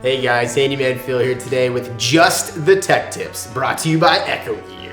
Hey guys, Handyman Phil here today with just the tech tips, brought to you by Echogear.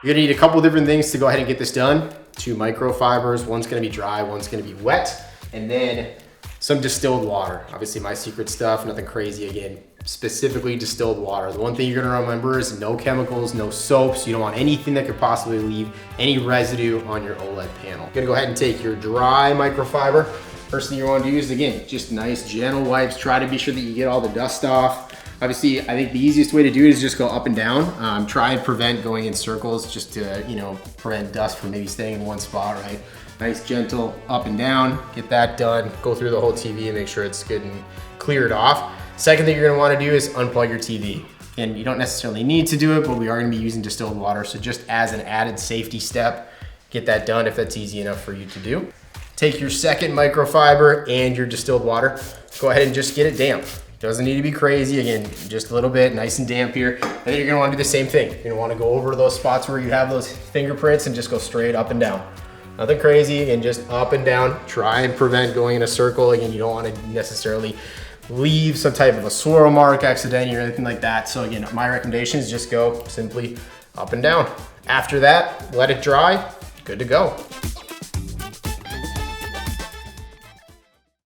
You're gonna need a couple different things to go ahead and get this done. 2 microfibers, one's gonna be dry, one's gonna be wet, and then some distilled water. Obviously my secret stuff, nothing crazy again, specifically distilled water. The one thing you're gonna remember is no chemicals, no soaps. You don't want anything that could possibly leave any residue on your OLED panel. You're gonna go ahead and take your dry microfiber. First thing you wanna do is, again, just nice gentle wipes. Try to be sure that you get all the dust off. Obviously, I think the easiest way to do it is just go up and down. Try and prevent going in circles just to, prevent dust from maybe staying in one spot, right? Nice, gentle, up and down. Get that done. Go through the whole TV and make sure it's good and cleared off. Second thing you're gonna wanna do is unplug your TV. And you don't necessarily need to do it, but we are gonna be using distilled water. So just as an added safety step, get that done if that's easy enough for you to do. Take your second microfiber and your distilled water. Go ahead and just get it damp. Doesn't need to be crazy. Again, just a little bit, nice and damp here. And then you're gonna wanna do the same thing. You're gonna wanna go over those spots where you have those fingerprints and just go straight up and down. Nothing crazy, again, just up and down. Try and prevent going in a circle. Again, you don't wanna necessarily leave some type of a swirl mark accidentally or anything like that. So again, my recommendation is just go simply up and down. After that, let it dry, good to go.